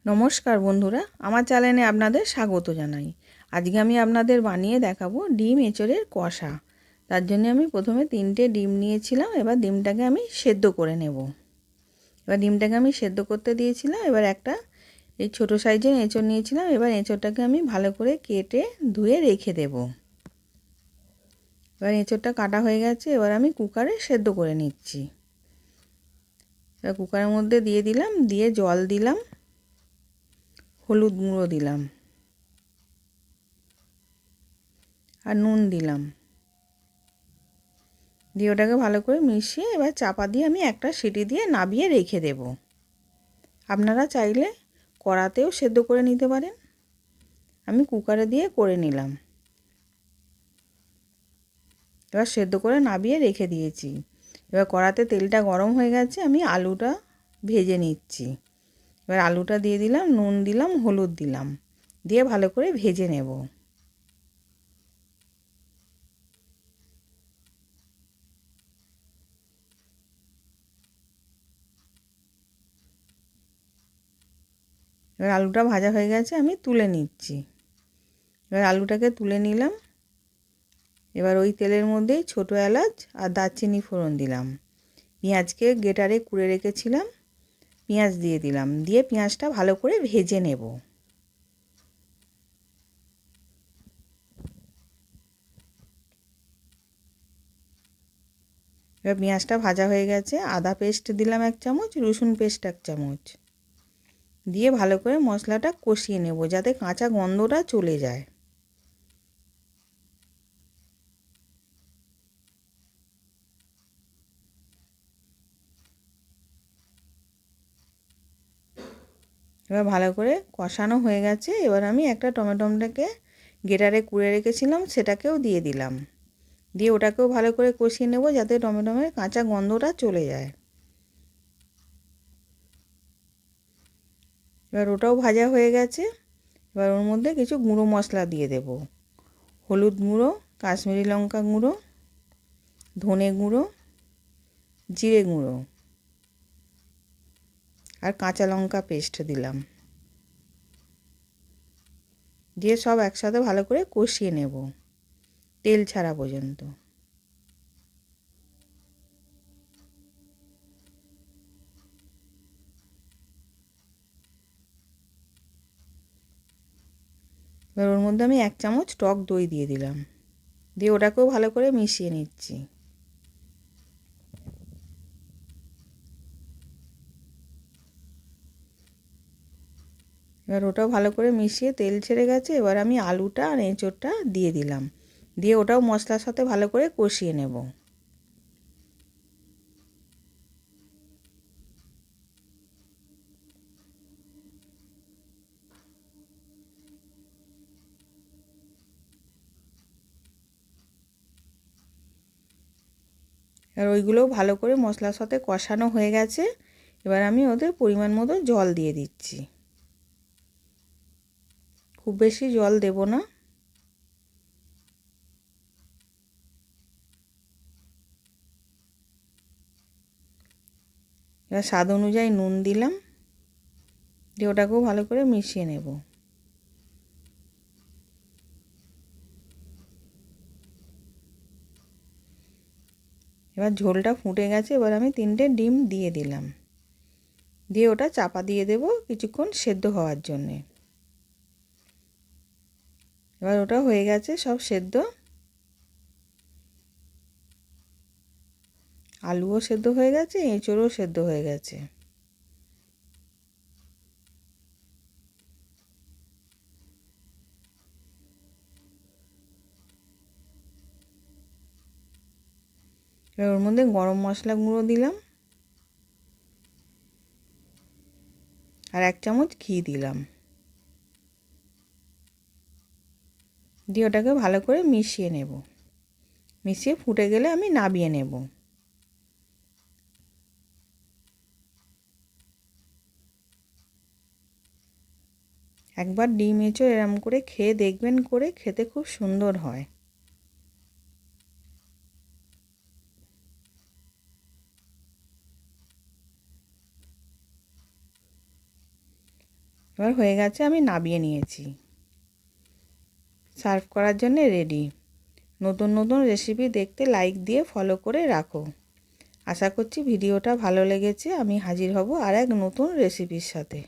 নমস্কার বন্ধুরা, আমার চ্যানেলে আপনাদের স্বাগত জানাই। আজকে আমি আপনাদের বানিয়ে দেখাবো ডিম এঁচোড়ের কষা। তার জন্য আমি প্রথমে 3টে ডিম নিয়েছিলাম। এবার ডিমটাকে আমি সেদ্ধ করে নেব। এবার ডিমটাকে আমি সেদ্ধ করতে দিয়েছিলাম। এবার একটা এই ছোটো সাইজের এঁচোড় নিয়েছিলাম। এবার এঁচোড়টাকে আমি ভালো করে কেটে ধুয়ে রেখে দেব। এবার এঁচোড়টা কাটা হয়ে গেছে। এবার আমি কুকারে সেদ্ধ করে নিচ্ছি। এবার কুকারের মধ্যে দিয়ে দিলাম, দিয়ে জল দিলাম, হলুদ গুঁড়ো দিলাম আর নুন দিলাম, দিয়ে ওটাকে ভালো করে মিশিয়ে এবার চাপা দিয়ে আমি একটা সিটি দিয়ে নাবিয়ে রেখে দেব। আপনারা চাইলে কড়াতেও সেদ্ধ করে নিতে পারেন। আমি কুকারে দিয়ে করে নিলাম। এবার সেদ্ধ করে নাবিয়ে রেখে দিয়েছি। এবার কড়াতে তেলটা গরম হয়ে গেছে, আমি আলুটা ভেজে নিচ্ছি। এবার আলুটা দিয়ে দিলাম, নুন দিলাম, হলুদ দিলাম, দিয়ে ভালো করে ভেজে নেব। এবার আলুটা ভাজা হয়ে গেছে, আমি তুলে নিচ্ছি। এবার আলুটাকে তুলে নিলাম। এবার ওই তেলের মধ্যেই ছোটো এলাচ আর দারচিনি ফোড়ন দিলাম। পেঁয়াজকে গ্রেটারে কুড়ে রেখেছিলাম, পেঁয়াজ দিয়ে দিলাম, দিয়ে পেঁয়াজটা ভালো করে ভেজে নেব। এবার পেঁয়াজটা ভাজা হয়ে গেছে, আদা পেস্ট দিলাম 1 চামচ, রসুন পেস্ট 1 চামচ, দিয়ে ভালো করে মশলাটা কষিয়ে নেব যাতে কাঁচা গন্ধটা চলে যায়। এবার ভালো করে কষানো হয়ে গেছে। এবার আমি একটা টমেটোটাকে গ্রেটারে কুড়ে রেখেছিলাম, সেটাকেও দিয়ে দিলাম, দিয়ে ওটাকেও ভালো করে কষিয়ে নেব যাতে টমেটোর কাঁচা গন্ধটা চলে যায়। এবার ওটাও ভাজা হয়ে গেছে। এবার ওর মধ্যে কিছু গুঁড়ো মশলা দিয়ে দেব। হলুদ গুঁড়ো, কাশ্মীরি লঙ্কা গুঁড়ো, ধনে গুঁড়ো, জিরে গুঁড়ো আর কাঁচা লঙ্কা পেস্ট দিলাম, দিয়ে সব একসাথে ভালো করে কষিয়ে নেব তেল ছাড়া পর্যন্ত। এবার ওর মধ্যে আমি 1 চামচ টক দই দিয়ে দিলাম, দিয়ে ওটাকেও ভালো করে মিশিয়ে নিচ্ছি। এবার ওটাও ভালো করে মিশিয়ে তেল ছেড়ে গেছে। এবার আমি আলুটা আর এঁচোড়টা দিয়ে দিলাম, দিয়ে ওটাও মশলার সাথে ভালো করে কষিয়ে নেব। আর ওইগুলোও ভালো করে মশলার সাথে কষানো হয়ে গেছে। এবার আমি ওদের পরিমাণ মতো জল দিয়ে দিচ্ছি, খুব বেশি জল দেব না। এবার স্বাদ অনুযায়ী নুন দিলাম, দিয়ে ওটাকেও ভালো করে মিশিয়ে নেব। এবার ঝোলটা ফুটে গেছে। এবার আমি 3টে ডিম দিয়ে দিলাম, দিয়ে ওটা চাপা দিয়ে দেব কিছুক্ষণ সেদ্ধ হওয়ার জন্যে। এবার ওটা হয়ে গেছে সব সেদ্ধ, আলুও সেদ্ধ হয়ে গেছে, এঁচোড়ও সেদ্ধ হয়ে গেছে। এবার ওর মধ্যে গরম মশলা গুঁড়ো দিলাম আর 1 চামচ ঘি দিলাম, দিয়ে ওটাকে ভালো করে মিশিয়ে নেব। মিশিয়ে ফুটে গেলে আমি নামিয়ে নেব। একবার ডিম এঁচোড় এরম করে খেয়ে দেখবেন, করে খেতে খুব সুন্দর হয়। এবার হয়ে গেছে, আমি নামিয়ে নিয়েছি, সার্ভ করার জন্য রেডি। নতুন নতুন রেসিপি দেখতে লাইক দিয়ে ফলো করে রাখো। আশা করছি ভিডিওটা ভালো লেগেছে। আমি হাজির হব আর এক নতুন রেসিপির সাথে।